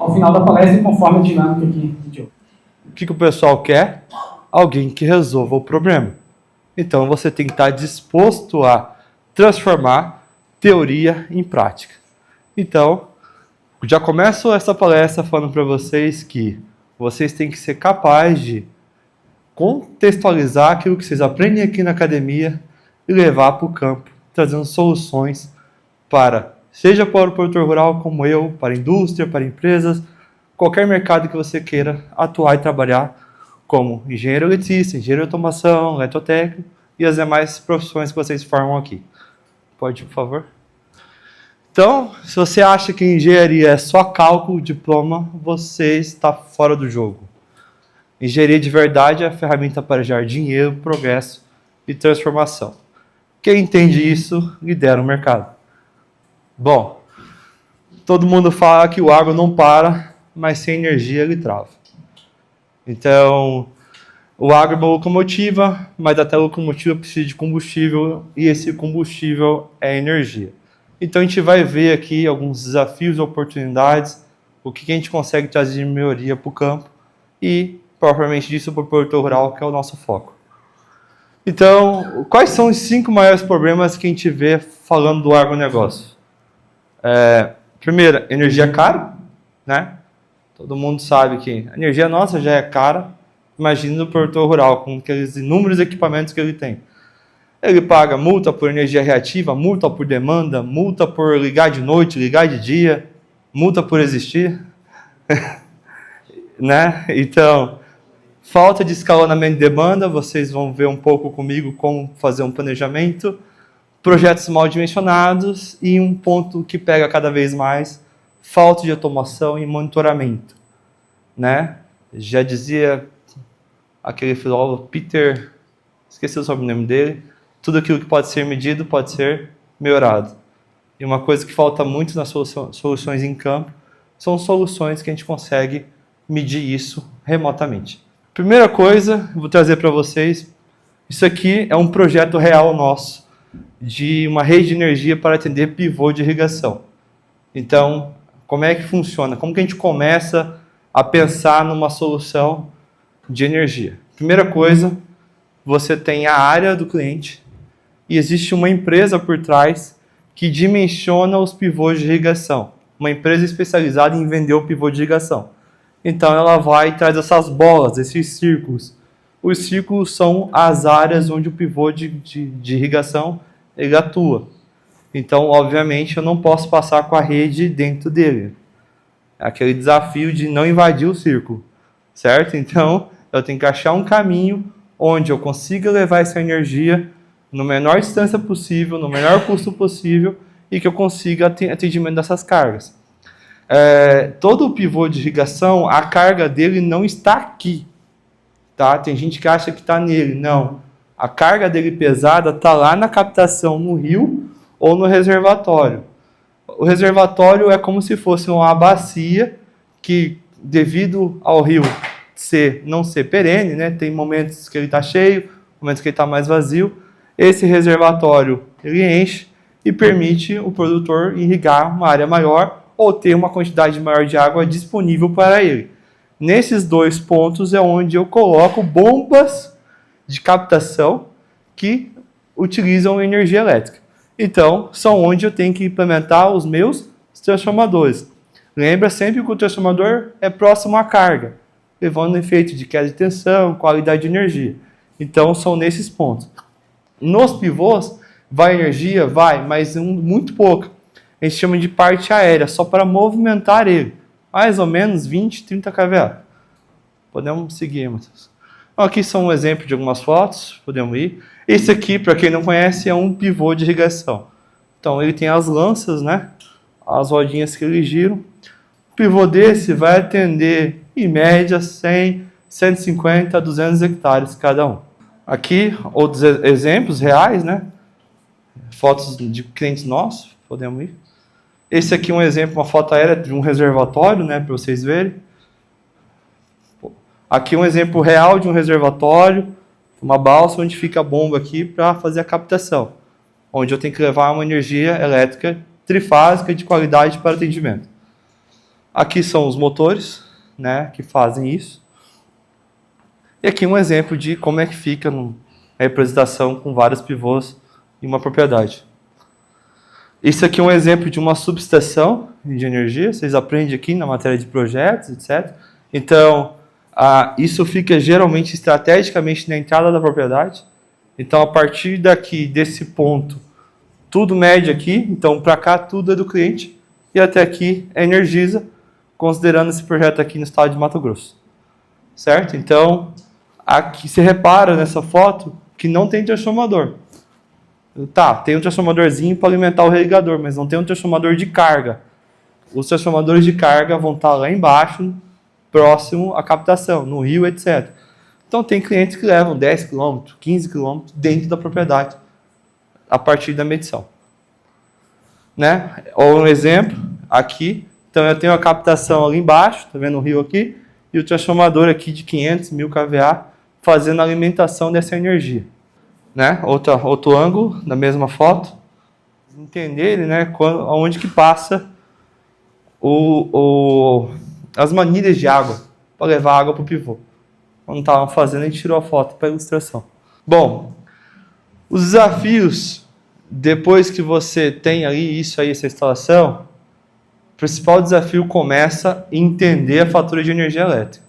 ao final da palestra, conforme a dinâmica aqui de hoje. O que o pessoal quer? Alguém que resolva o problema. Então você tem que estar disposto a transformar teoria em prática. Então, já começo essa palestra falando para vocês que vocês têm que ser capazes de contextualizar aquilo que vocês aprendem aqui na academia e levar para o campo, trazendo soluções para, seja para o produtor rural como eu, para a indústria, para empresas, qualquer mercado que você queira atuar e trabalhar, como engenheiro eletricista, engenheiro de automação, eletrotécnico e as demais profissões que vocês formam aqui. Pode, por favor? Então, se você acha que engenharia é só cálculo, diploma, você está fora do jogo. Engenharia de verdade é a ferramenta para gerar dinheiro, progresso e transformação. Quem entende isso, lidera o mercado. Bom, todo mundo fala que o agro não para, mas sem energia ele trava. Então, o agro é uma locomotiva, mas até a locomotiva precisa de combustível e esse combustível é energia. Então a gente vai ver aqui alguns desafios e oportunidades, o que a gente consegue trazer de melhoria para o campo e, propriamente disso, para o produtor rural, que é o nosso foco. Então, quais são os 5 maiores problemas que a gente vê falando do agronegócio? Primeiro, energia é cara, né? Todo mundo sabe que a energia nossa já é cara. Imagina o produtor rural com aqueles inúmeros equipamentos que ele tem. Ele paga multa por energia reativa, multa por demanda, multa por ligar de noite, ligar de dia, multa por existir. Né? Então, falta de escalonamento de demanda, vocês vão ver um pouco comigo como fazer um planejamento, projetos mal dimensionados e um ponto que pega cada vez mais, falta de automação e monitoramento. Né? Já dizia aquele filósofo Peter, esqueci o sobrenome dele, tudo aquilo que pode ser medido pode ser melhorado. E uma coisa que falta muito nas soluções em campo são soluções que a gente consegue medir isso remotamente. Primeira coisa, vou trazer para vocês, isso aqui é um projeto real nosso, de uma rede de energia para atender pivô de irrigação. Então, como é que funciona? Como que a gente começa a pensar numa solução de energia? Primeira coisa, você tem a área do cliente e existe uma empresa por trás que dimensiona os pivôs de irrigação. Uma empresa especializada em vender o pivô de irrigação. Então ela vai e traz essas bolas, esses círculos. Os círculos são as áreas onde o pivô de irrigação ele atua. Então, obviamente, eu não posso passar com a rede dentro dele. É aquele desafio de não invadir o círculo, certo? Então, eu tenho que achar um caminho onde eu consiga levar essa energia no menor distância possível, no menor custo possível e que eu consiga atendimento dessas cargas. Todo o pivô de irrigação, a carga dele não está aqui. Tá? Tem gente que acha que está nele. Não. A carga dele pesada está lá na captação, no rio ou no reservatório. O reservatório é como se fosse uma bacia que, devido ao rio não ser perene, né? Tem momentos que ele está cheio, momentos que ele está mais vazio. Esse reservatório ele enche e permite o produtor irrigar uma área maior ou ter uma quantidade maior de água disponível para ele. Nesses 2 pontos é onde eu coloco bombas de captação que utilizam energia elétrica. Então, são onde eu tenho que implementar os meus transformadores. Lembra sempre que o transformador é próximo à carga, levando o efeito de queda de tensão, qualidade de energia. Então, são nesses pontos. Nos pivôs, vai energia? Vai, mas muito pouca. A gente chama de parte aérea, só para movimentar ele. Mais ou menos 20, 30 kVA. Podemos seguir, Matheus. Aqui são um exemplo de algumas fotos, podemos ir. Esse aqui, para quem não conhece, é um pivô de irrigação. Então, ele tem as lanças, né? As rodinhas que ele gira. O pivô desse vai atender, em média, 100, 150, 200 hectares cada um. Aqui, outros exemplos reais, né? Fotos de clientes nossos, podemos ir. Esse aqui é um exemplo, uma foto aérea de um reservatório, né? Para vocês verem. Aqui um exemplo real de um reservatório, uma balsa onde fica a bomba aqui para fazer a captação. Onde eu tenho que levar uma energia elétrica trifásica de qualidade para atendimento. Aqui são os motores, né, que fazem isso. E aqui um exemplo de como é que fica a representação com vários pivôs em uma propriedade. Isso aqui é um exemplo de uma subestação de energia. Vocês aprendem aqui na matéria de projetos, etc. Então, isso fica geralmente estrategicamente na entrada da propriedade. Então, a partir daqui, desse ponto, tudo mede aqui. Então, para cá, tudo é do cliente. E até aqui é Energisa, considerando esse projeto aqui no estado de Mato Grosso. Certo? Então, aqui você repara nessa foto que não tem transformador. Tá, tem um transformadorzinho para alimentar o irrigador, mas não tem um transformador de carga. Os transformadores de carga vão estar lá embaixo, próximo à captação, no rio, etc. Então, tem clientes que levam 10 km, 15 km dentro da propriedade, a partir da medição. Né? Ou um exemplo, aqui, então eu tenho a captação ali embaixo, tá vendo o rio aqui, e o transformador aqui de 500 mil kVA fazendo a alimentação dessa energia. Né? Outro ângulo da mesma foto, entenderem, né, onde que passa as manilhas de água para levar água para o pivô. Quando estavam fazendo, a gente tirou a foto para ilustração. Bom, os desafios, depois que você tem ali essa instalação, o principal desafio começa em entender a fatura de energia elétrica.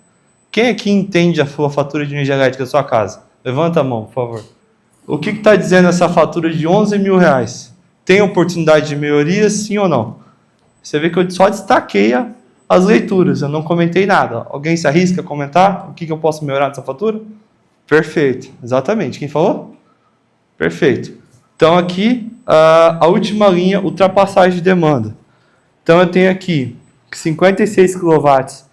Quem aqui entende a fatura de energia elétrica da sua casa? Levanta a mão, por favor. O que está dizendo essa fatura de 11 mil reais? Tem oportunidade de melhoria, sim ou não? Você vê que eu só destaquei as leituras, eu não comentei nada. Alguém se arrisca a comentar o que eu posso melhorar nessa fatura? Perfeito, exatamente. Quem falou? Perfeito. Então aqui, a última linha, ultrapassagem de demanda. Então eu tenho aqui 56 kW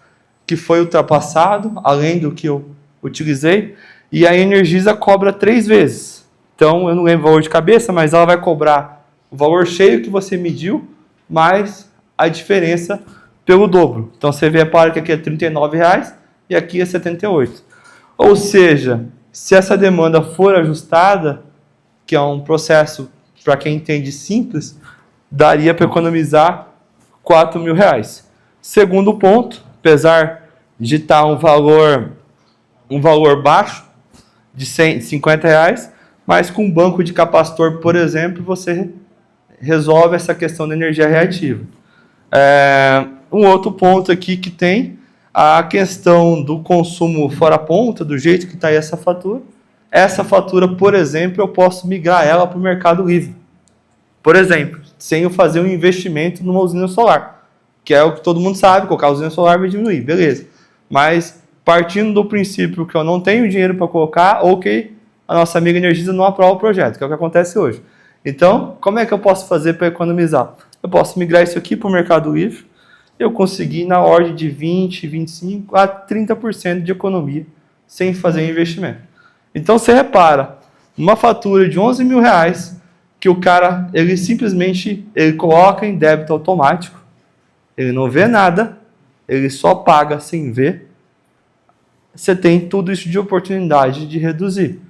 que foi ultrapassado, além do que eu utilizei, e a Energisa cobra 3 vezes. Então, eu não lembro o valor de cabeça, mas ela vai cobrar o valor cheio que você mediu, mais a diferença pelo dobro. Então, você repara que aqui é R$ 39,00 e aqui é R$ 78,00. Ou seja, se essa demanda for ajustada, que é um processo, para quem entende, simples, daria para economizar R$ 4.000. Segundo ponto, apesar de estar um valor baixo, de R$50, mas com um banco de capacitor, por exemplo, você resolve essa questão da energia reativa. Um outro ponto aqui que tem a questão do consumo fora ponta, do jeito que está aí essa fatura. Essa fatura, por exemplo, eu posso migrar ela para o Mercado Livre. Por exemplo, sem eu fazer um investimento numa usina solar, que é o que todo mundo sabe, colocar a usina solar vai diminuir, beleza. Mas partindo do princípio que eu não tenho dinheiro para colocar, ou que a nossa amiga Energisa não aprova o projeto, que é o que acontece hoje. Então, como é que eu posso fazer para economizar? Eu posso migrar isso aqui para o Mercado Livre, eu consegui na ordem de 20%, 25% a 30% de economia, sem fazer investimento. Então, você repara, uma fatura de R$11 mil, que o cara, ele simplesmente coloca em débito automático, ele não vê nada, ele só paga sem ver, você tem tudo isso de oportunidade de reduzir.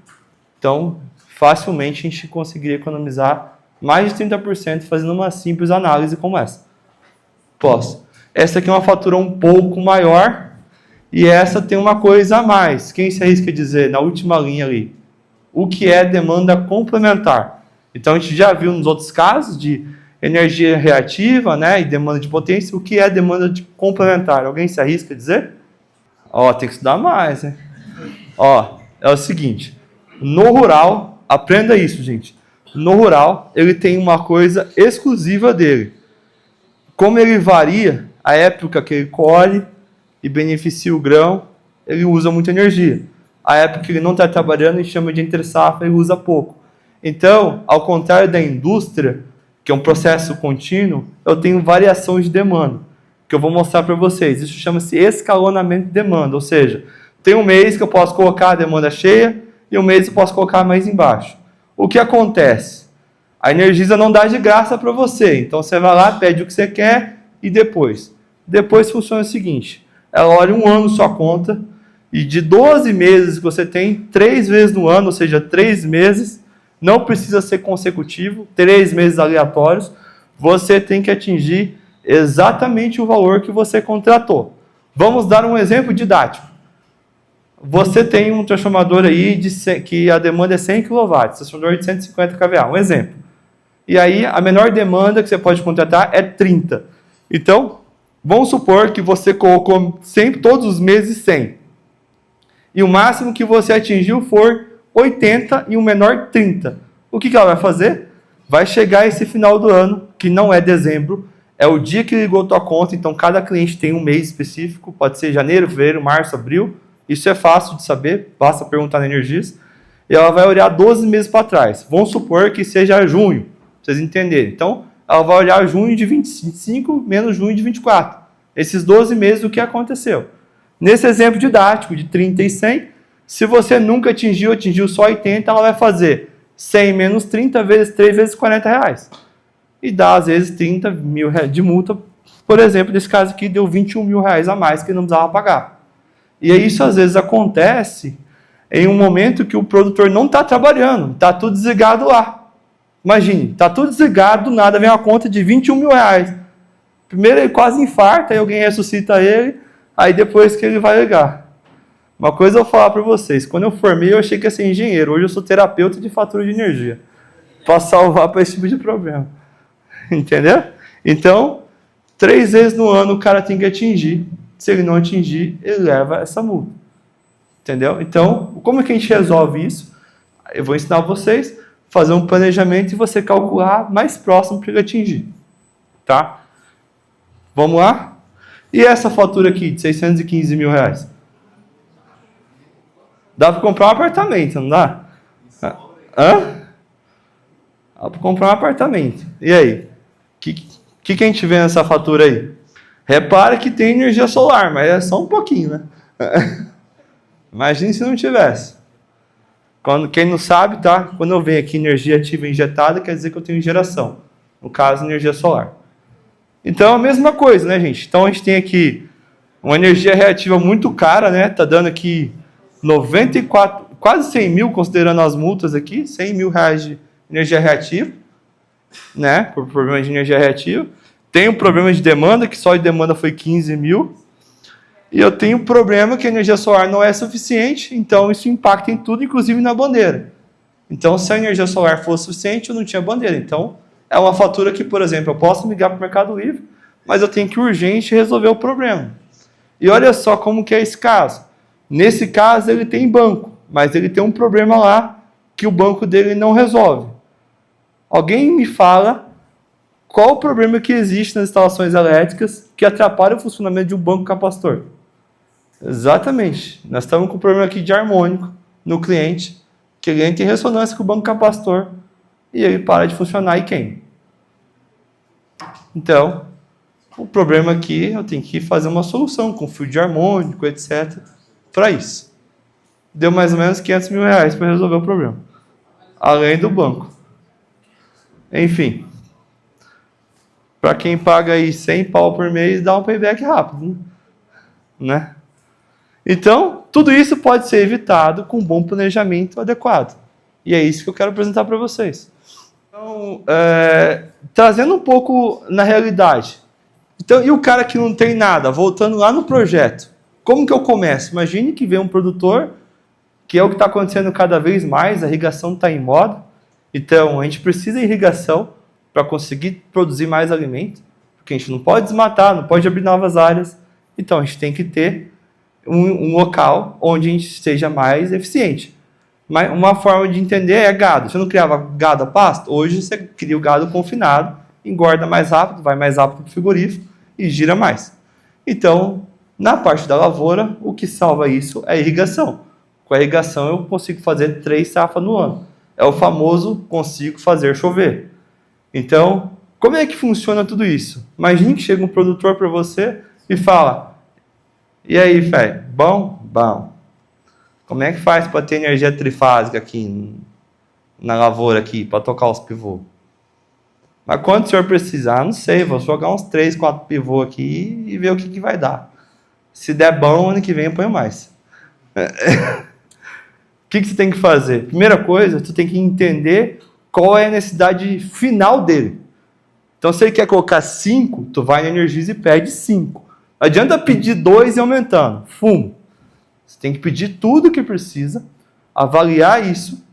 Então, facilmente a gente conseguiria economizar mais de 30% fazendo uma simples análise como essa. Posso. Essa aqui é uma fatura um pouco maior e essa tem uma coisa a mais. Quem se arrisca a dizer na última linha ali? O que é demanda complementar? Então, a gente já viu nos outros casos de energia reativa, né, e demanda de potência. O que é demanda de complementar? Alguém se arrisca a dizer? Tem que estudar mais, né? É o seguinte. No rural, aprenda isso, gente. No rural, ele tem uma coisa exclusiva dele. Como ele varia, a época que ele colhe e beneficia o grão, ele usa muita energia. A época que ele não está trabalhando, ele chama de entre-safra, ele usa pouco. Então, ao contrário da indústria, que é um processo contínuo, eu tenho variação de demanda, que eu vou mostrar para vocês. Isso chama-se escalonamento de demanda, ou seja, tem um mês que eu posso colocar a demanda cheia e um mês eu posso colocar mais embaixo. O que acontece? A Energisa não dá de graça para você, então você vai lá, pede o que você quer e depois. Depois funciona o seguinte, ela olha um ano sua conta e de 12 meses que você tem, 3 vezes no ano, ou seja, 3 meses, não precisa ser consecutivo, 3 meses aleatórios, você tem que atingir exatamente o valor que você contratou. Vamos dar um exemplo didático. Você tem um transformador aí que a demanda é 100 kW, transformador de 150 kVA, um exemplo. E aí a menor demanda que você pode contratar é 30. Então, vamos supor que você colocou sempre, todos os meses 100. E o máximo que você atingiu for 80 e o menor 30. O que ela vai fazer? Vai chegar esse final do ano, que não é dezembro, é o dia que ligou tua conta, então cada cliente tem um mês específico, pode ser janeiro, fevereiro, março, abril. Isso é fácil de saber, basta perguntar na Energias. E ela vai olhar 12 meses para trás. Vamos supor que seja junho, para vocês entenderem. Então, ela vai olhar junho de 25 menos junho de 24. Esses 12 meses, o que aconteceu? Nesse exemplo didático de 30 e 100, se você nunca atingiu só 80, ela vai fazer 100 menos 30 vezes 3 vezes 40 reais. E dá, às vezes, 30 mil de multa. Por exemplo, nesse caso aqui, deu 21 mil reais a mais que não precisava pagar. E isso, às vezes, acontece em um momento que o produtor não está trabalhando, está tudo desligado lá. Imagine, está tudo desligado, do nada vem uma conta de 21 mil reais. Primeiro ele quase infarta, aí alguém ressuscita ele, aí depois que ele vai ligar. Uma coisa eu vou falar para vocês, quando eu formei eu achei que ia ser engenheiro, hoje eu sou terapeuta de fatura de energia, para salvar para esse tipo de problema. Entendeu? Então, 3 vezes no ano o cara tem que atingir, se ele não atingir, ele leva essa multa. Entendeu? Então, como é que a gente resolve isso? Eu vou ensinar vocês a fazer um planejamento e você calcular mais próximo para ele atingir. Tá? Vamos lá? E essa fatura aqui de 615 mil reais? Dá para comprar um apartamento, não dá? Hã? Dá para comprar um apartamento. E aí? O que a gente vê nessa fatura aí? Repara que tem energia solar, mas é só um pouquinho, né? Imagine se não tivesse. Quem não sabe, tá? Quando eu venho aqui energia ativa injetada, quer dizer que eu tenho geração. No caso, energia solar. Então, a mesma coisa, né, gente? Então, a gente tem aqui uma energia reativa muito cara, né? Tá dando aqui 94, quase 100 mil, considerando as multas aqui, 100 mil reais de energia reativa, né? Por problema de energia reativa. Tem um problema de demanda, que só de demanda foi 15 mil. E eu tenho um problema que a energia solar não é suficiente, então isso impacta em tudo, inclusive na bandeira. Então, se a energia solar fosse suficiente, eu não tinha bandeira. Então, é uma fatura que, por exemplo, eu posso ligar para o Mercado Livre, mas eu tenho que urgente resolver o problema. E olha só como que é esse caso. Nesse caso, ele tem banco, mas ele tem um problema lá que o banco dele não resolve. Alguém me fala qual o problema que existe nas instalações elétricas que atrapalha o funcionamento de um banco capacitor? Exatamente. Nós estamos com um problema aqui de harmônico no cliente, que ele entra em ressonância com o banco capacitor e ele para de funcionar e queima. Então, o problema aqui, eu tenho que fazer uma solução com fio de harmônico, etc. para isso. Deu mais ou menos 500 mil reais para resolver o problema. Além do banco. Enfim. Para quem paga aí 100 pau por mês, dá um payback rápido, né? Então, tudo isso pode ser evitado com um bom planejamento adequado. E é isso que eu quero apresentar para vocês. Então, trazendo um pouco na realidade. Então, e o cara que não tem nada, voltando lá no projeto, como que eu começo? Imagine que vem um produtor, que é o que está acontecendo cada vez mais, a irrigação está em moda. Então, a gente precisa de irrigação para conseguir produzir mais alimento, porque a gente não pode desmatar, não pode abrir novas áreas. Então, a gente tem que ter um local onde a gente seja mais eficiente. Mas uma forma de entender é gado. Você não criava gado a pasto? Hoje você cria o gado confinado, engorda mais rápido, vai mais rápido para o frigorífico e gira mais. Então, na parte da lavoura, o que salva isso é a irrigação. Com a irrigação eu consigo fazer 3 safras no ano. É o famoso consigo fazer chover. Então, como é que funciona tudo isso? Imagine que chega um produtor para você e fala: e aí, Fé, bom? Bom. Como é que faz para ter energia trifásica aqui na lavoura aqui, para tocar os pivôs? Mas quanto o senhor precisar? Não sei, vou jogar uns 3, 4 pivôs aqui e ver o que vai dar. Se der bom, ano que vem eu ponho mais. O que você tem que fazer? Primeira coisa, você tem que entender qual é a necessidade final dele. Então, se ele quer colocar 5, tu vai na Energisa e pede 5. Não adianta pedir 2 e aumentando. Fumo. Você tem que pedir tudo que precisa, avaliar isso.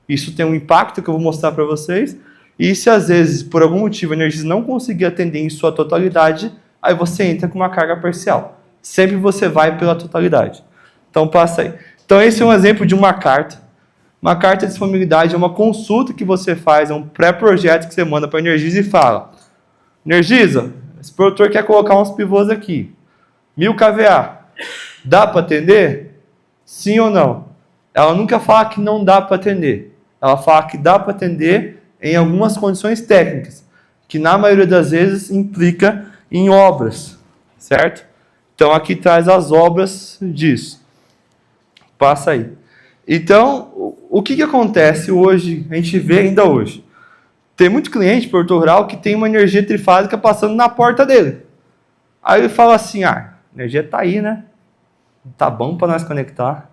Isso tem um impacto que eu vou mostrar para vocês. E se às vezes, por algum motivo, a Energisa não conseguir atender em sua totalidade, aí você entra com uma carga parcial. Sempre você vai pela totalidade. Então, passa aí. Então, esse é um exemplo de uma carta. Uma carta de disponibilidade é uma consulta que você faz, é um pré-projeto que você manda para a Energisa e fala: Energisa, esse produtor quer colocar uns pivôs aqui. 1000 kVA. Dá para atender? Sim ou não? Ela nunca fala que não dá para atender. Ela fala que dá para atender em algumas condições técnicas, que na maioria das vezes implica em obras, certo? Então aqui traz as obras disso. Passa aí. Então, o que acontece hoje, a gente vê ainda hoje? Tem muito cliente, produtor rural, que tem uma energia trifásica passando na porta dele. Aí ele fala assim, a energia está aí, né? Tá bom para nós conectar.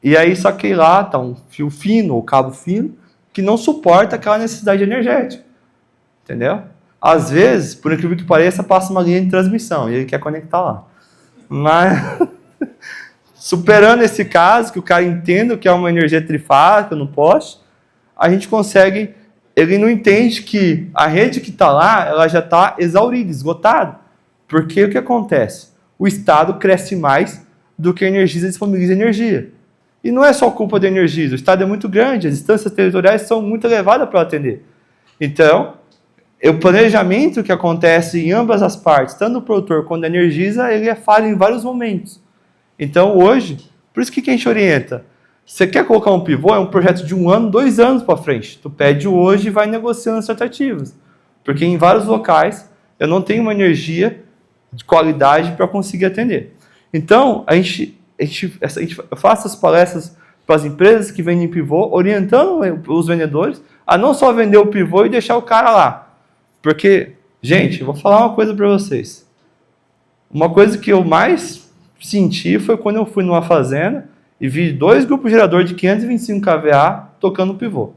E aí, só que lá tá um fio fino ou cabo fino que não suporta aquela necessidade energética. Entendeu? Às vezes, por incrível que pareça, passa uma linha de transmissão e ele quer conectar lá. Mas, superando esse caso, que o cara entenda que é uma energia trifásica no poste, a gente consegue... Ele não entende que a rede que está lá, ela já está exaurida, esgotada. Porque o que acontece? O Estado cresce mais do que a Energisa disponibiliza energia. E não é só culpa da Energisa, o Estado é muito grande, as distâncias territoriais são muito elevadas para atender. Então, o planejamento que acontece em ambas as partes, tanto o produtor quanto a Energisa, ele é falho em vários momentos. Então, hoje, por isso que a gente orienta? Você quer colocar um pivô, é um projeto de 1 ano, 2 anos para frente. Tu pede hoje e vai negociando as tratativas. Porque em vários locais, eu não tenho uma energia de qualidade para conseguir atender. Então, eu faço as palestras para as empresas que vendem pivô, orientando os vendedores a não só vender o pivô e deixar o cara lá. Porque, gente, eu vou falar uma coisa para vocês. Uma coisa que eu mais senti foi quando eu fui numa fazenda e vi 2 grupos geradores de 525 kVA tocando pivô.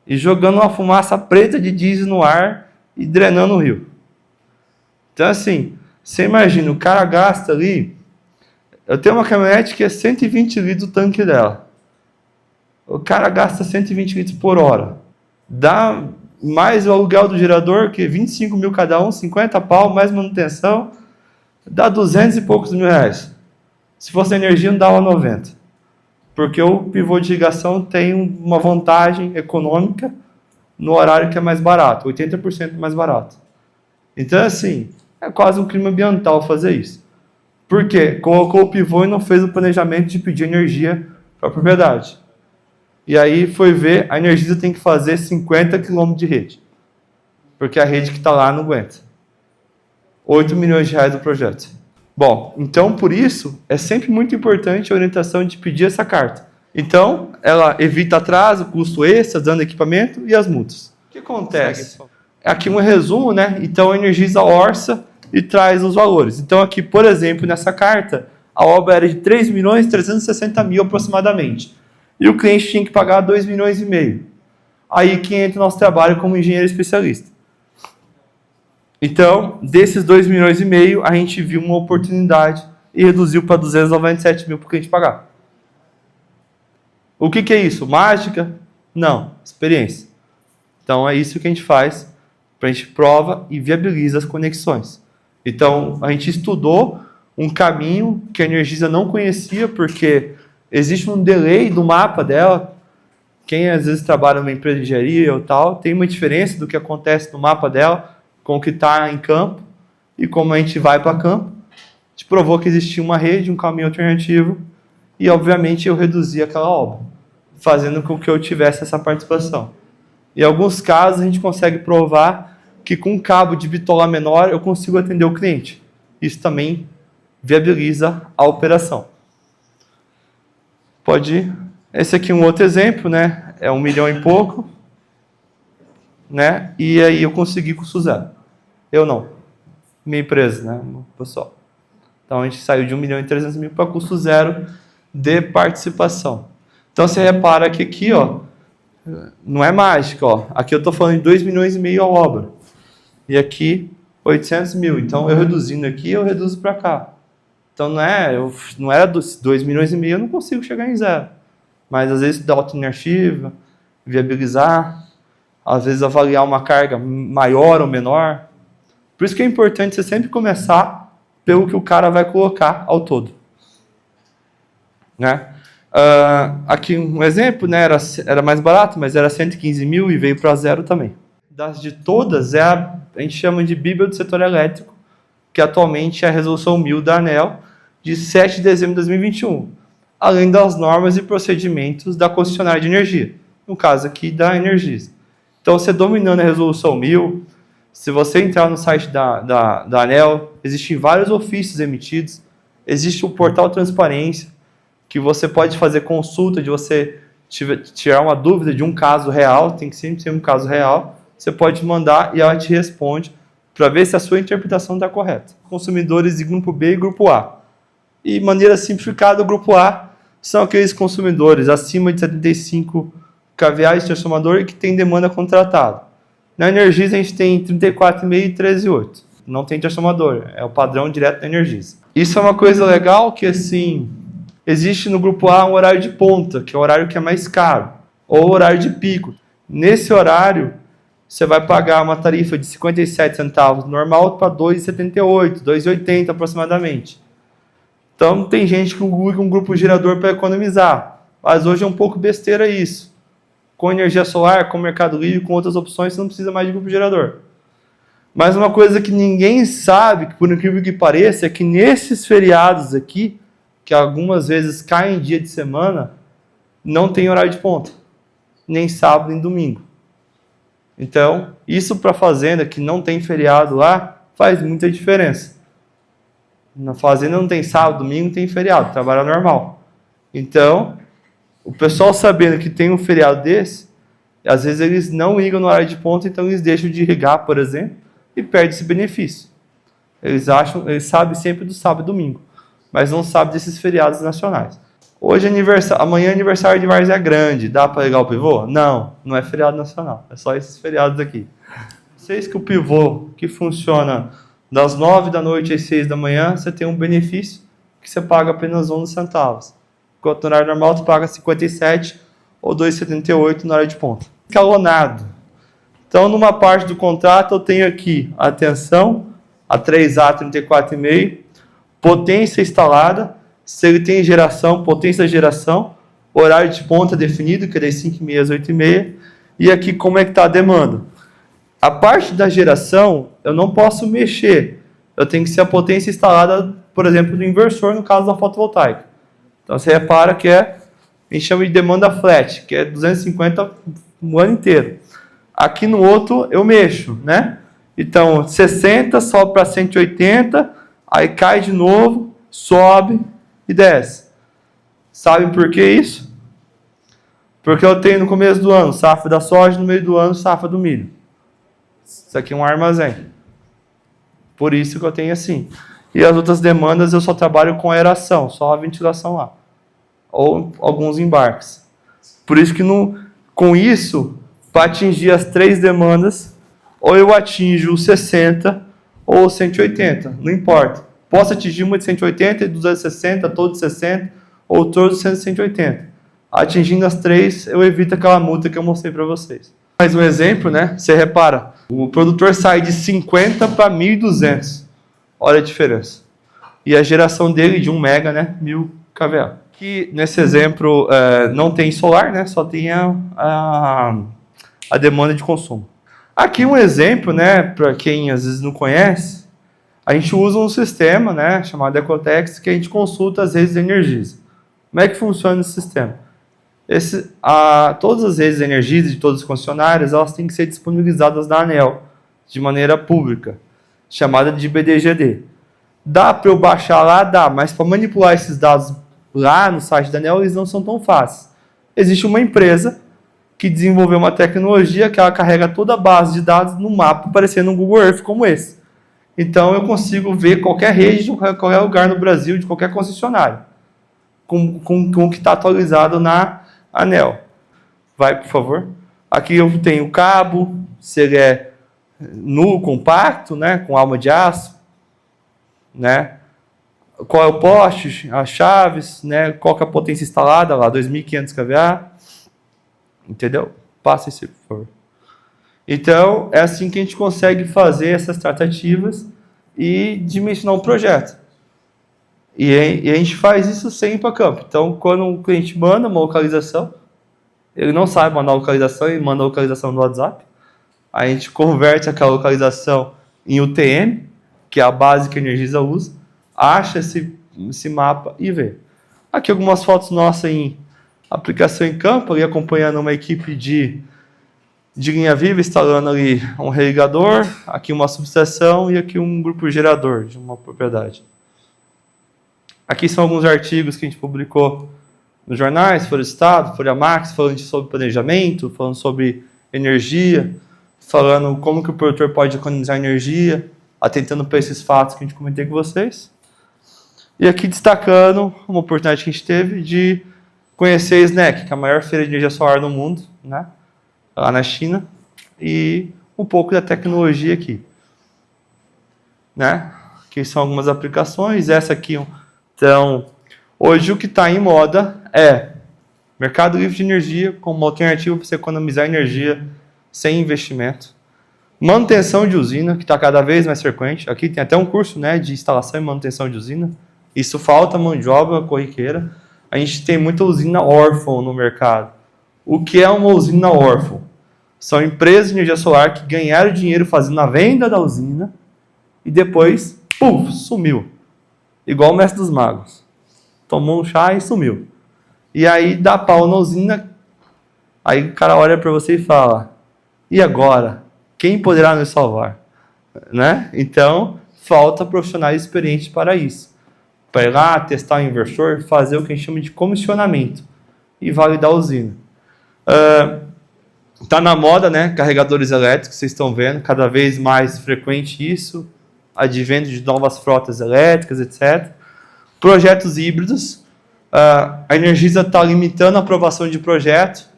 E jogando uma fumaça preta de diesel no ar e drenando o rio. Então, assim, você imagina, o cara gasta ali... Eu tenho uma caminhonete que é 120 litros o tanque dela. O cara gasta 120 litros por hora. Dá mais o aluguel do gerador, que é 25 mil cada um, 50 pau, mais manutenção. Dá 200 e poucos mil reais. Se fosse energia, não dava 90. Porque o pivô de ligação tem uma vantagem econômica no horário que é mais barato, 80% mais barato. Então, assim, é quase um crime ambiental fazer isso. Por quê? Colocou o pivô e não fez o planejamento de pedir energia para a propriedade. E aí foi ver, a Energisa tem que fazer 50 km de rede. Porque a rede que está lá não aguenta. 8 milhões de reais do projeto. Bom, então por isso é sempre muito importante a orientação de pedir essa carta. Então, ela evita atraso, custo extra, dano de equipamento e as multas. O que acontece? Aqui um resumo, né? Então a Energisa orça e traz os valores. Então aqui, por exemplo, nessa carta, a obra era de 3.360.000 aproximadamente. E o cliente tinha que pagar 2,5 milhões. Aí que entra o nosso trabalho como engenheiro especialista. Então, desses 2,5 milhões, a gente viu uma oportunidade e reduziu para 297 mil para o cliente pagar. O que é isso? Mágica? Não, experiência. Então, é isso que a gente faz, a gente prova e viabiliza as conexões. Então, a gente estudou um caminho que a Energisa não conhecia, porque existe um delay do mapa dela. Quem às vezes trabalha numa empresa de engenharia ou tal, tem uma diferença do que acontece no mapa dela com o que está em campo, e como a gente vai para campo, a gente provou que existia uma rede, um caminho alternativo, e obviamente eu reduzi aquela obra, fazendo com que eu tivesse essa participação. Em alguns casos a gente consegue provar que com um cabo de bitola menor eu consigo atender o cliente. Isso também viabiliza a operação. Pode ir. Esse aqui é um outro exemplo, né? É 1 milhão e pouco. Né? E aí eu consegui custo zero. Eu não. Minha empresa, né? O pessoal. Então a gente saiu de 1.300.000 para custo zero de participação. Então você repara que aqui, ó, Não é mágica, ó. Aqui eu estou falando de 2,5 milhões a obra. E aqui, 800 mil. Então, eu reduzindo aqui, eu reduzo para cá. Então, não era 2,5 milhões, eu não consigo chegar em zero. Mas, às vezes, dar alternativa, viabilizar, às vezes, avaliar uma carga maior ou menor. Por isso que é importante você sempre começar pelo que o cara vai colocar ao todo. Né? Aqui um exemplo, né? Era mais barato, mas era 115 mil e veio para zero também. Das de todas, a gente chama de Bíblia do Setor Elétrico, que atualmente é a Resolução 1000 da ANEEL, de 7 de dezembro de 2021, além das normas e procedimentos da concessionária de energia, no caso aqui da Energisa. Então, você dominando a Resolução 1000, se você entrar no site da ANEEL, existem vários ofícios emitidos, existe o portal Transparência, que você pode fazer consulta de você tirar uma dúvida de um caso real, tem que sempre ser um caso real, você pode mandar e ela te responde para ver se a sua interpretação está correta. Consumidores de grupo B e grupo A. E, de maneira simplificada, o grupo A são aqueles consumidores acima de 75 kVA de transformador e que tem demanda contratada. Na Energisa, a gente tem 34,5 e 13,8. Não tem transformador, é o padrão direto da Energisa. Isso é uma coisa legal que, assim, existe no grupo A um horário de ponta, que é o horário que é mais caro, ou horário de pico. Nesse horário, você vai pagar uma tarifa de 57 centavos normal para 2,78, 2,80 aproximadamente. Então, tem gente que usa um grupo gerador para economizar, mas hoje é um pouco besteira isso. Com energia solar, com Mercado Livre, com outras opções, você não precisa mais de grupo gerador. Mas uma coisa que ninguém sabe, que por incrível que pareça, é que nesses feriados aqui, que algumas vezes caem em dia de semana, não tem horário de ponta, nem sábado nem domingo. Então, isso para a fazenda que não tem feriado lá, faz muita diferença. Na fazenda não tem sábado, domingo, tem feriado, trabalho normal. Então, o pessoal sabendo que tem um feriado desse, às vezes eles não ligam no horário de ponta, então eles deixam de irrigar, por exemplo, e perdem esse benefício. Eles sabem sempre do sábado e domingo, mas não sabem desses feriados nacionais. Hoje amanhã é aniversário de Várzea Grande, dá para ligar o pivô? Não, não é feriado nacional, é só esses feriados aqui. Vocês que o pivô, que funciona das 9 da noite às 6 da manhã, você tem um benefício que você paga apenas 11 centavos. Enquanto no horário normal, você paga 57 ou 2,78 no horário de ponta. Escalonado. Então, numa parte do contrato, eu tenho aqui, atenção, a 3A 34,5, potência instalada, se ele tem geração, potência de geração, horário de ponta definido, que é das 5h30 às 8h30, e aqui como é que está a demanda. A parte da geração, eu não posso mexer, eu tenho que ser a potência instalada, por exemplo, do inversor, no caso da fotovoltaica. Então, você repara que a gente chama de demanda flat, que é 250 o ano inteiro. Aqui no outro, eu mexo, né? Então, 60 sobe para 180, aí cai de novo, sobe e desce. Sabem por que isso? Porque eu tenho no começo do ano safra da soja, no meio do ano safra do milho. Isso aqui é um armazém. Por isso que eu tenho assim. E as outras demandas eu só trabalho com aeração, só a ventilação lá. Ou alguns embarques. Por isso que com isso, para atingir as 3 demandas, ou eu atinjo 60 ou 180, não importa. Posso atingir uma de 180, 260, todo de 60, ou todos de 180. Atingindo as 3, eu evito aquela multa que eu mostrei para vocês. Mais um exemplo, né? Você repara, o produtor sai de 50 para 1.200. Olha a diferença. E a geração dele de 1 mega, né? 1.000 kVA. Aqui, nesse exemplo, não tem solar, né? Só tem a demanda de consumo. Aqui um exemplo, né? Para quem às vezes não conhece, a gente usa um sistema, né? Chamado Ecotex, que a gente consulta as redes de energia. Como é que funciona esse sistema? Todas as redes de energia de todas as concessionárias, elas têm que ser disponibilizadas na ANEEL, de maneira pública, chamada de BDGD. Dá para eu baixar lá? Dá, mas para manipular esses dados lá no site da ANEEL, eles não são tão fáceis. Existe uma empresa que desenvolveu uma tecnologia que ela carrega toda a base de dados no mapa, parecendo um Google Earth como esse. Então, eu consigo ver qualquer rede de qualquer lugar no Brasil, de qualquer concessionário, com o que está atualizado na ANEEL. Vai, por favor. Aqui eu tenho o cabo, se ele é nu, compacto, né, com alma de aço, né? Qual é o poste, as chaves, né? Qual que é a potência instalada lá, 2.500 kVA. Entendeu? Passa esse, por favor. Então, é assim que a gente consegue fazer essas tratativas e dimensionar um projeto. E a gente faz isso sem ir para campo. Então, quando o cliente manda uma localização, ele não sabe mandar a localização, ele manda a localização no WhatsApp. A gente converte aquela localização em UTM, que é a base que a Energisa usa, acha esse mapa e vê. Aqui algumas fotos nossas em aplicação em campo, ali acompanhando uma equipe de linha viva, instalando ali um religador, aqui uma subestação e aqui um grupo gerador de uma propriedade. Aqui são alguns artigos que a gente publicou nos jornais, Folha Estado, Folha Max, falando sobre planejamento, falando sobre energia, falando como que o produtor pode economizar energia, atentando para esses fatos que a gente comentei com vocês. E aqui destacando uma oportunidade que a gente teve de conhecer a SNEC, que é a maior feira de energia solar do mundo, né? Lá na China, e um pouco da tecnologia aqui. Né? Aqui são algumas aplicações, essa aqui. Então, hoje o que está em moda é mercado livre de energia como uma alternativa para você economizar energia sem investimento. Manutenção de usina, que está cada vez mais frequente. Aqui tem até um curso, né, de instalação e manutenção de usina. Isso falta mão de obra corriqueira. A gente tem muita usina órfã no mercado. O que é uma usina órfã? São empresas de energia solar que ganharam dinheiro fazendo a venda da usina e depois, puf, sumiu. Igual o mestre dos magos. Tomou um chá e sumiu. E aí dá pau na usina, aí o cara olha para você e fala, e agora? Quem poderá nos salvar? Né? Então, falta profissionais experientes para isso. Para ir lá, testar o inversor, fazer o que a gente chama de comissionamento e validar a usina. Está na moda, né? Carregadores elétricos, vocês estão vendo, cada vez mais frequente isso, advento de novas frotas elétricas, etc. Projetos híbridos. A Energisa está limitando a aprovação de projeto.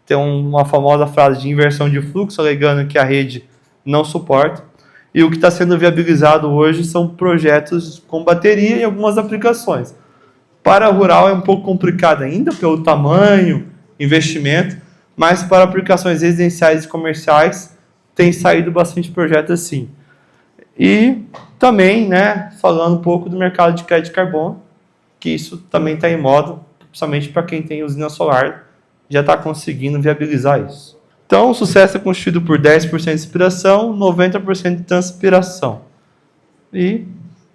Tem uma famosa frase de inversão de fluxo, alegando que a rede não suporta. E o que está sendo viabilizado hoje são projetos com bateria em algumas aplicações. Para rural é um pouco complicado ainda, pelo tamanho, investimento, mas para aplicações residenciais e comerciais tem saído bastante projeto assim. E também, né, falando um pouco do mercado de crédito de carbono, que isso também está em moda, principalmente para quem tem usina solar, já está conseguindo viabilizar isso. Então, o sucesso é constituído por 10% de inspiração, 90% de transpiração. E,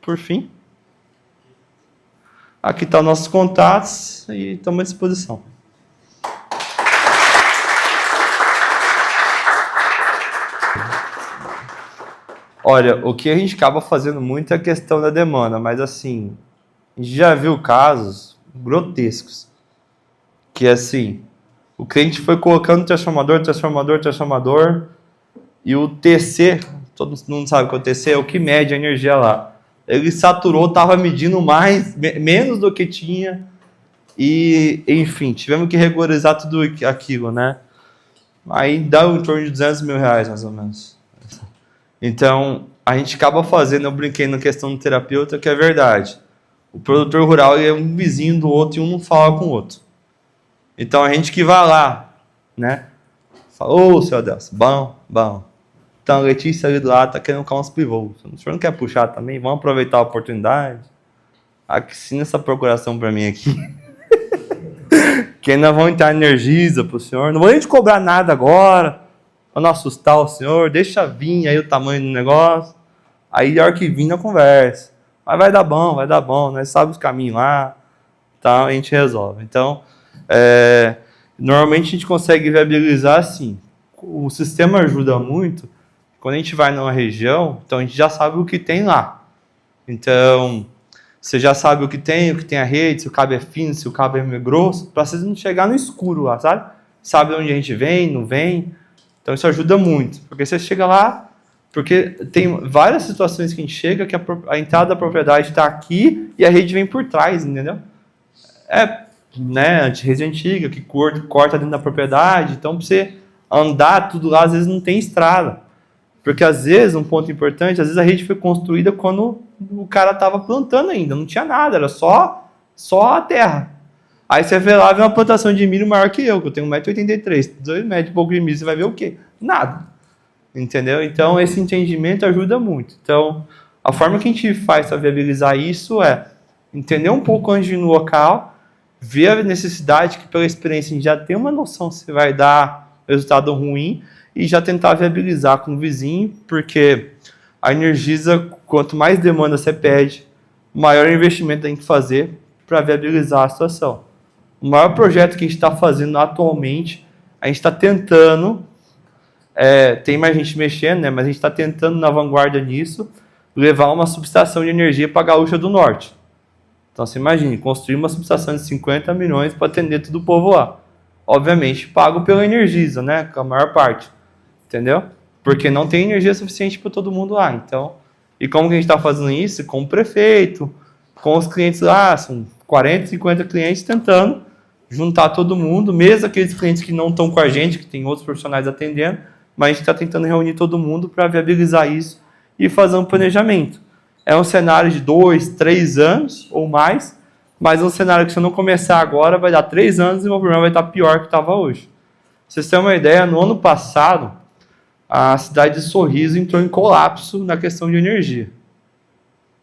por fim, aqui estão nossos contatos e estamos à disposição. Olha, o que a gente acaba fazendo muito é a questão da demanda, mas assim, a gente já viu casos grotescos, que assim, o cliente foi colocando transformador, e o TC, todo mundo sabe que o TC é o que mede a energia lá. Ele saturou, estava medindo menos do que tinha, e enfim, tivemos que regularizar tudo aquilo, né? Aí dá em torno de R$200 mil, mais ou menos. Então, a gente acaba fazendo, eu brinquei na questão do terapeuta, que é verdade. O produtor rural ele é um vizinho do outro e um não fala com o outro. Então, a gente que vai lá, né? Fala, ô, seu Adelson, bom. Então, a Letícia ali do lado está querendo colocar uns pivôs. O senhor não quer puxar também? Vamos aproveitar a oportunidade? Assina essa procuração para mim aqui. Que ainda vão entrar Energisa para o senhor. Não vou nem te cobrar nada agora, para não assustar o senhor. Deixa vir aí o tamanho do negócio. Aí, a hora que vir, na conversa. Mas vai dar bom, nós sabemos os caminhos lá. Então, a gente resolve. Então, normalmente a gente consegue viabilizar assim. O sistema ajuda muito. Quando a gente vai numa região, então a gente já sabe o que tem lá. Então, você já sabe o que tem a rede, se o cabo é fino, se o cabo é grosso, para vocês não chegar no escuro lá, sabe? Sabe onde a gente vem, não vem. Então isso ajuda muito, porque você chega lá, porque tem várias situações que a gente chega que a entrada da propriedade está aqui e a rede vem por trás, entendeu? né, rede antiga, que corta dentro da propriedade. Então, para você andar tudo lá, às vezes não tem estrada. Porque, às vezes, um ponto importante, às vezes a rede foi construída quando o cara estava plantando ainda, não tinha nada, era só a terra. Aí você vê lá, vê uma plantação de milho maior que eu tenho 1,83 m, 2 metros e pouco de milho, você vai ver o quê? Nada. Entendeu? Então, esse entendimento ajuda muito. Então, a forma que a gente faz para viabilizar isso é entender um pouco antes de ir no local, ver a necessidade, que pela experiência a gente já tem uma noção se vai dar resultado ruim, e já tentar viabilizar com o vizinho, porque a Energisa, quanto mais demanda você pede, maior investimento tem que fazer para viabilizar a situação. O maior projeto que a gente está fazendo atualmente, a gente está tentando, tem mais gente mexendo, né, mas a gente está tentando, na vanguarda nisso, levar uma subestação de energia para a Gaúcha do Norte. Então, você imagine, construir uma subestação de 50 milhões para atender todo o povo lá. Obviamente, pago pela Energisa, né, com a maior parte. Entendeu? Porque não tem energia suficiente para todo mundo lá. Então, e como que a gente está fazendo isso? Com o prefeito, com os clientes lá, são 40, 50 clientes tentando juntar todo mundo, mesmo aqueles clientes que não estão com a gente, que tem outros profissionais atendendo, mas a gente está tentando reunir todo mundo para viabilizar isso e fazer um planejamento. É um cenário de 2, 3 anos ou mais, mas é um cenário que se eu não começar agora, vai dar 3 anos e o meu problema vai estar pior que estava hoje. Pra vocês terem uma ideia, no ano passado, a cidade de Sorriso entrou em colapso na questão de energia.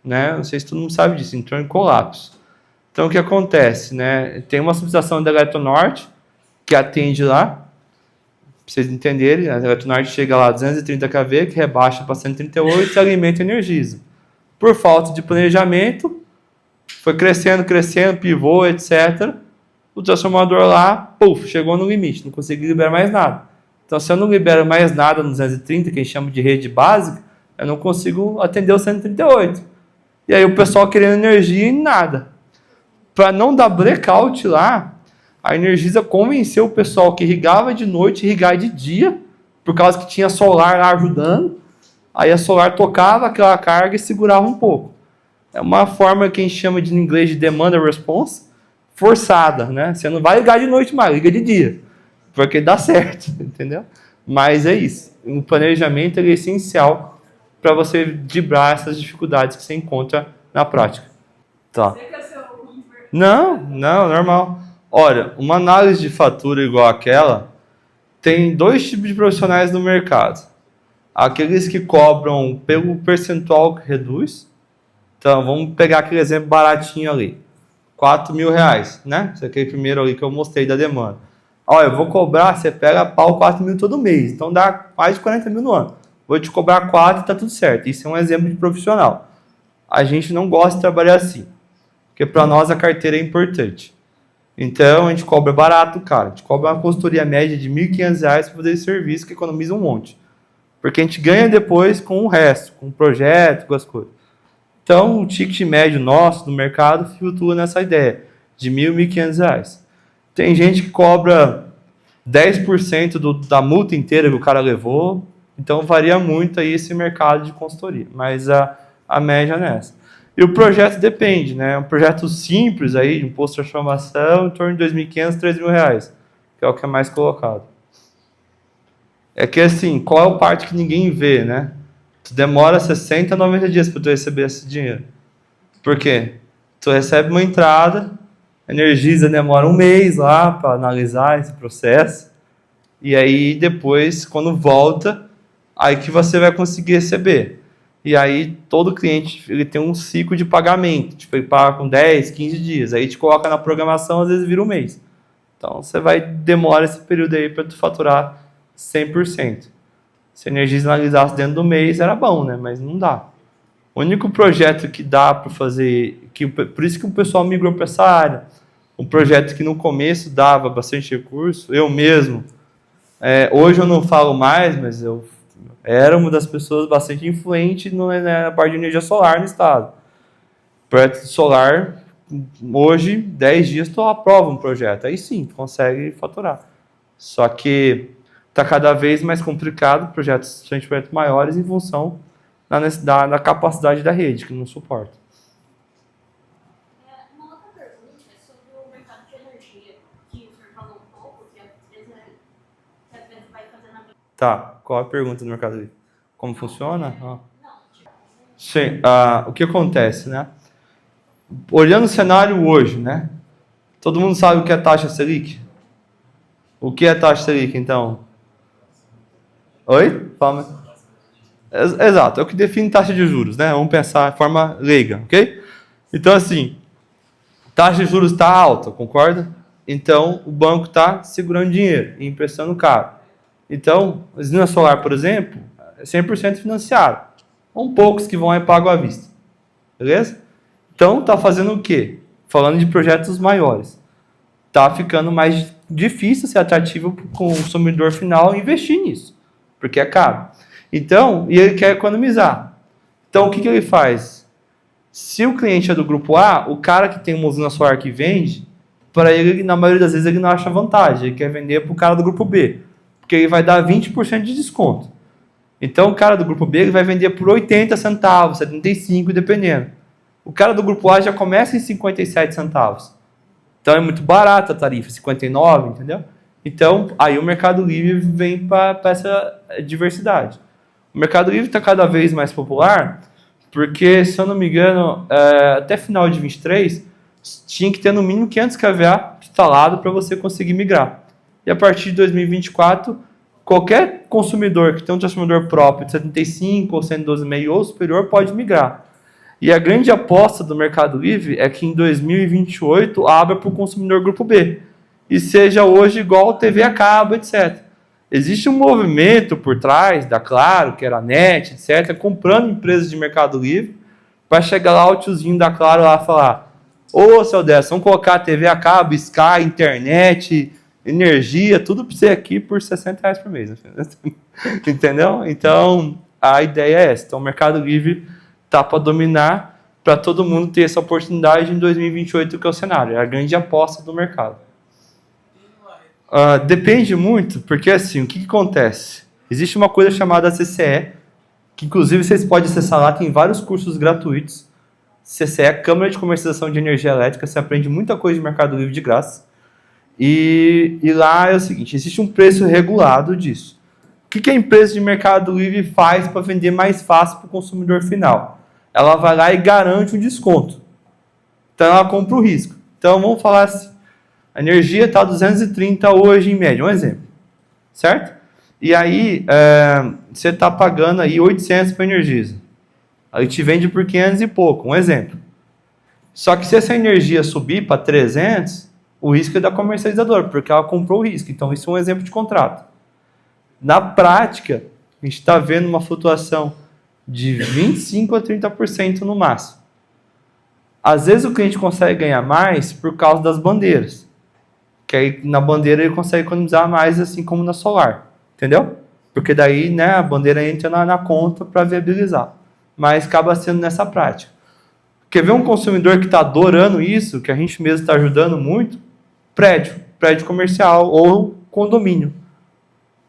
Né? Não sei se todo mundo sabe disso, entrou em colapso. Então, o que acontece? Né? Tem uma subestação da Eletronorte que atende lá, para vocês entenderem, a Eletronorte chega lá a 230 kV, que rebaixa para 138 e alimenta a Energisa. Por falta de planejamento, foi crescendo, pivô, etc. O transformador lá, chegou no limite, não conseguiu liberar mais nada. Então, se eu não libero mais nada no 230, que a gente chama de rede básica, eu não consigo atender o 138. E aí o pessoal querendo energia e nada. Para não dar blackout lá, a Energisa convenceu o pessoal que irrigava de noite a irrigar de dia, por causa que tinha solar lá ajudando. Aí a solar tocava aquela carga e segurava um pouco. É uma forma que a gente chama de, em inglês, de demand response forçada, né? Você não vai ligar de noite mais, liga de dia. Porque dá certo, entendeu? Mas é isso. O planejamento é essencial para você driblar essas dificuldades que você encontra na prática. Tá. Não, normal. Olha, uma análise de fatura igual aquela, tem 2 tipos de profissionais no mercado. Aqueles que cobram pelo percentual que reduz. Então, vamos pegar aquele exemplo baratinho ali. R$4.000, né? Esse aqui é o primeiro ali que eu mostrei da demanda. Olha, eu vou cobrar, você pega pau 4 mil todo mês, então dá mais de 40 mil no ano. Vou te cobrar 4 e tá tudo certo. Isso é um exemplo de profissional. A gente não gosta de trabalhar assim, porque para nós a carteira é importante. Então a gente cobra barato, cara. A gente cobra uma consultoria média de R$1.500 para fazer esse serviço, que economiza um monte. Porque a gente ganha depois com o resto, com o projeto, com as coisas. Então o ticket médio nosso no mercado flutua nessa ideia de R$1.000, R$1.500. Tem gente que cobra 10% da multa inteira que o cara levou. Então varia muito aí esse mercado de consultoria. Mas a média é nessa. E o projeto depende, né? Um projeto simples aí, de um posto de transformação, em torno de R$2.500, R$3.000, que é o que é mais colocado. É que assim, qual é a parte que ninguém vê, né? Tu demora 60 a 90 dias para tu receber esse dinheiro. Por quê? Tu recebe uma entrada, a Energisa demora 1 mês lá para analisar esse processo. E aí depois, quando volta, aí que você vai conseguir receber. E aí todo cliente ele tem um ciclo de pagamento. Tipo, ele paga com 10, 15 dias. Aí te coloca na programação, às vezes vira 1 mês. Então você vai demorar esse período aí para tu faturar 100%. Se a Energisa analisasse dentro do mês, era bom, né? Mas não dá. O único projeto que dá para fazer, por isso que o pessoal migrou para essa área. Um projeto que no começo dava bastante recurso, eu mesmo. Hoje eu não falo mais, mas eu era uma das pessoas bastante influente na parte de energia solar no estado. Projeto solar, hoje, 10 dias tu aprova um projeto. Aí sim, tu consegue faturar. Só que está cada vez mais complicado, projetos maiores em função da capacidade da rede, que não suporta. Uma outra pergunta é sobre o mercado de energia. Tá, qual a pergunta do Mercado Livre? Como funciona? Sim, o que acontece, né? Olhando o cenário hoje, né? Todo mundo sabe o que é taxa Selic? O que é taxa Selic, então? Oi? Fala. Exato, é o que define taxa de juros, né? Vamos pensar de forma leiga, ok? Então, assim, taxa de juros está alta, concorda? Então, o banco está segurando dinheiro e emprestando caro. Então, a usina solar, por exemplo, é 100% financiado. São poucos que vão aí pago à vista. Beleza? Então, está fazendo o quê? Falando de projetos maiores. Está ficando mais difícil ser atrativo para o consumidor final investir nisso, porque é caro. Então, e ele quer economizar. Então, o que ele faz? Se o cliente é do grupo A, o cara que tem uma usina solar que vende, para ele, na maioria das vezes, ele não acha vantagem. Ele quer vender para o cara do grupo B, porque ele vai dar 20% de desconto. Então, o cara do grupo B ele vai vender por 80 centavos, 75, dependendo. O cara do grupo A já começa em 57 centavos. Então, é muito barata a tarifa, 59, entendeu? Então, aí o Mercado Livre vem para essa diversidade. O Mercado Livre está cada vez mais popular, porque, se eu não me engano, até final de 23, tinha que ter no mínimo 500 kVA instalado para você conseguir migrar. E a partir de 2024, qualquer consumidor que tem um transformador próprio de 75 ou 112,5 ou superior pode migrar. E a grande aposta do Mercado Livre é que em 2028 abra para o consumidor grupo B. E seja hoje igual TV a cabo, etc. Existe um movimento por trás da Claro, que era a NET, etc., comprando empresas de Mercado Livre para chegar lá o tiozinho da Claro lá falar: ô, seu Décio, vamos colocar TV a cabo, Sky, internet, energia, tudo para você aqui por R$60 por mês. Entendeu? Então, a ideia é essa. Então, o Mercado Livre tá para dominar, para todo mundo ter essa oportunidade em 2028, que é o cenário. É a grande aposta do mercado. Depende muito, porque assim, o que acontece? Existe uma coisa chamada CCE, que inclusive vocês podem acessar lá, tem vários cursos gratuitos. CCE é Câmara de Comercialização de Energia Elétrica, você aprende muita coisa de Mercado Livre de graça. E lá é o seguinte, existe um preço regulado disso. O que a empresa de Mercado Livre faz para vender mais fácil para o consumidor final? Ela vai lá e garante um desconto. Então ela compra o risco. Então vamos falar assim, a energia está 230 hoje em média, um exemplo, certo? E aí você está pagando aí 800 para a Energisa. Aí te vende por 500 e pouco, um exemplo. Só que se essa energia subir para 300, o risco é da comercializadora, porque ela comprou o risco. Então isso é um exemplo de contrato. Na prática, a gente está vendo uma flutuação de 25% a 30% no máximo. Às vezes o cliente consegue ganhar mais por causa das bandeiras. Que aí na bandeira ele consegue economizar mais, assim como na solar. Entendeu? Porque daí, né, a bandeira entra na conta para viabilizar. Mas acaba sendo nessa prática. Quer ver um consumidor que está adorando isso, que a gente mesmo está ajudando muito? Prédio comercial ou condomínio.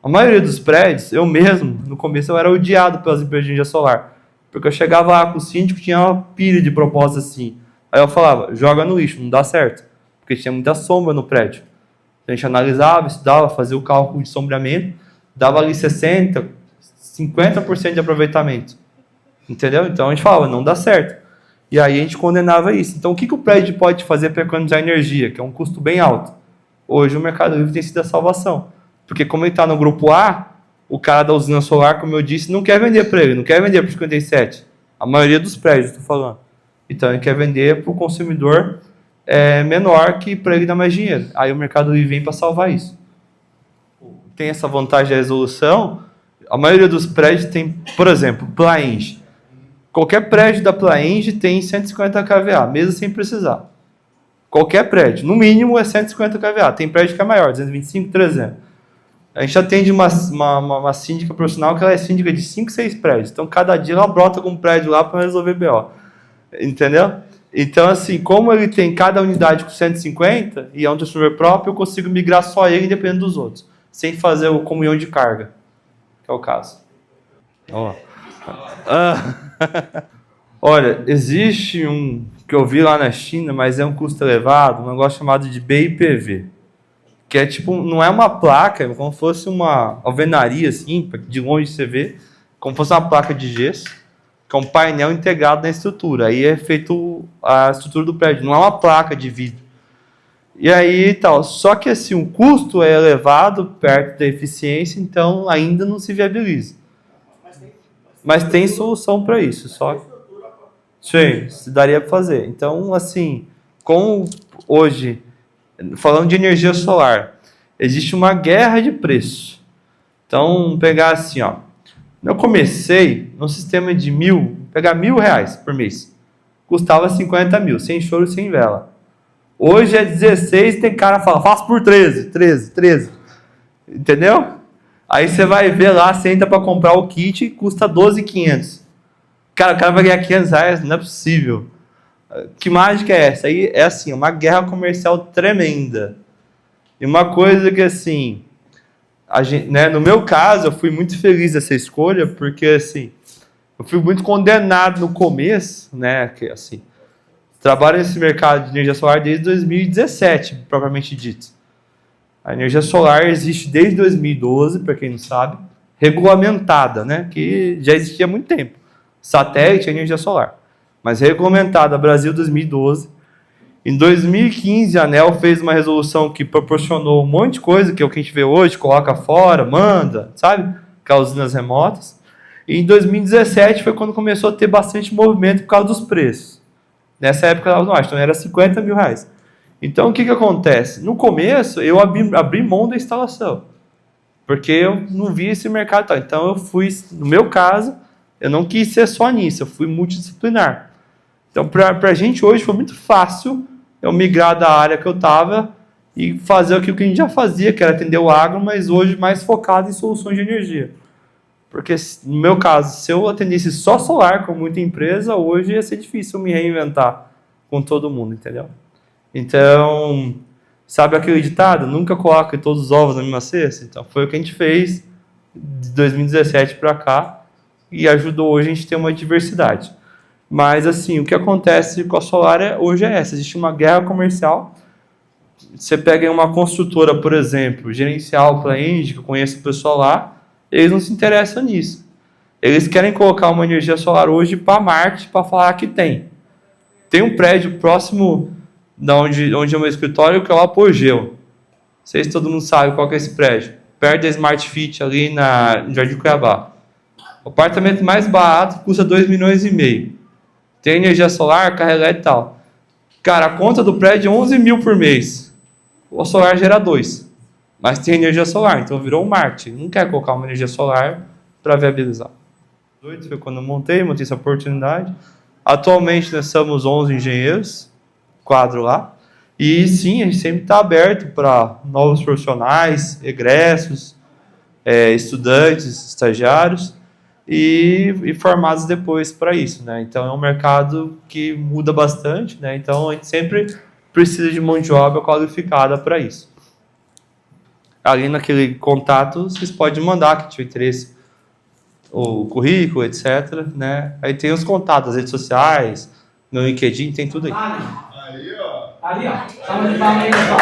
A maioria dos prédios, eu mesmo, no começo eu era odiado pelas empresas de energia solar. Porque eu chegava lá com o síndico, tinha uma pilha de propostas assim. Aí eu falava, joga no lixo, não dá certo. Porque tinha muita sombra no prédio. A gente analisava, estudava, fazia o cálculo de sombreamento, dava ali 60%, 50% de aproveitamento. Entendeu? Então a gente falava, não dá certo. E aí a gente condenava isso. Então o que o prédio pode fazer para economizar energia, que é um custo bem alto? Hoje o Mercado Livre tem sido a salvação. Porque como ele está no grupo A, o cara da usina solar, como eu disse, não quer vender para ele, não quer vender por 57. A maioria dos prédios, estou falando. Então ele quer vender para o consumidor menor, que para ele dá mais dinheiro. Aí o Mercado Livre vem para salvar isso. Tem essa vantagem da resolução. A maioria dos prédios tem, por exemplo, Plaenge. Qualquer prédio da Plaenge tem 150 kVA, mesmo sem precisar. Qualquer prédio, no mínimo é 150 kVA. Tem prédio que é maior, 225, 300. A gente atende uma síndica profissional que ela é síndica de 5, 6 prédios. Então, cada dia ela brota com um prédio lá para resolver BO. Entendeu? Então, assim, como ele tem cada unidade com 150 e é um transformador próprio, eu consigo migrar só ele, independente dos outros, sem fazer o comunhão de carga, que é o caso. Olha, existe um que eu vi lá na China, mas é um custo elevado, um negócio chamado de BIPV. que é tipo, não é uma placa, é como se fosse uma alvenaria, assim, de longe você vê, como se fosse uma placa de gesso, que é um painel integrado na estrutura. Aí é feito a estrutura do prédio, não é uma placa de vidro. E aí tal, só que assim, o custo é elevado perto da eficiência, então ainda não se viabiliza. Mas tem solução para isso, só sim, se daria para fazer. Então, assim, como hoje, falando de energia solar, existe uma guerra de preço. Então, vamos pegar assim, ó. Eu comecei no sistema de pegar R$ 1.000 por mês. Custava 50 mil, sem choro, sem vela. Hoje é 16, tem cara que fala, faço por 13. Entendeu? Aí você vai ver lá, você entra para comprar o kit, custa 12.500. Cara, o cara vai ganhar R$ 500, não é possível. Que mágica é essa? Aí é assim, uma guerra comercial tremenda. E uma coisa que assim, a gente, né, no meu caso, eu fui muito feliz nessa escolha, porque assim, eu fui muito condenado no começo, né, que assim, trabalho nesse mercado de energia solar desde 2017, propriamente dito. A energia solar existe desde 2012, para quem não sabe, regulamentada, né, que já existia há muito tempo. Satélite é energia solar, mas regulamentada, Brasil 2012. Em 2015, a ANEEL fez uma resolução que proporcionou um monte de coisa, que é o que a gente vê hoje, coloca fora, manda, sabe? Aquelas usinas remotas. E em 2017 foi quando começou a ter bastante movimento por causa dos preços. Nessa época, então era R$ 50 mil. Então, o que acontece? No começo, eu abri mão da instalação, porque eu não via esse mercado. Então, eu fui, no meu caso, eu não quis ser só nisso, eu fui multidisciplinar. Então, para a gente hoje foi muito fácil eu migrar da área que eu estava e fazer aquilo que a gente já fazia, que era atender o agro, mas hoje mais focado em soluções de energia. Porque, no meu caso, se eu atendesse só solar com muita empresa, hoje ia ser difícil me reinventar com todo mundo, entendeu? Então, sabe aquele ditado? Nunca coloque todos os ovos na mesma cesta? Então, foi o que a gente fez de 2017 para cá e ajudou hoje a gente ter uma diversidade. Mas, assim, o que acontece com a solar hoje é essa. Existe uma guerra comercial. Você pega uma construtora, por exemplo, Gerencial, Plaenge, que eu conheço o pessoal lá, eles não se interessam nisso. Eles querem colocar uma energia solar hoje para Marte, para falar que tem. Tem um prédio próximo de onde é o meu escritório, que é o Apogeu. Não sei se todo mundo sabe qual que é esse prédio. Perto da Smart Fit, ali no Jardim Cuiabá. O apartamento mais barato custa 2,5 milhões. Tem energia solar, carga elétrica e tal. Cara, a conta do prédio é 11 mil por mês. O solar gera 2. Mas tem energia solar, então virou um marketing. Não quer colocar uma energia solar para viabilizar. Foi quando eu montei essa oportunidade. Atualmente nós somos 11 engenheiros, quadro lá. E sim, a gente sempre está aberto para novos profissionais, egressos, estudantes, estagiários. E formados depois para isso, né? Então é um mercado que muda bastante, né? Então a gente sempre precisa de mão de obra qualificada para isso. Ali naquele contato vocês podem mandar que tiver interesse, o currículo, etc, né? Aí tem os contatos, as redes sociais, no LinkedIn, tem tudo aí. Ali, ó. Ali, ó. Salve de palmas aí, pessoal.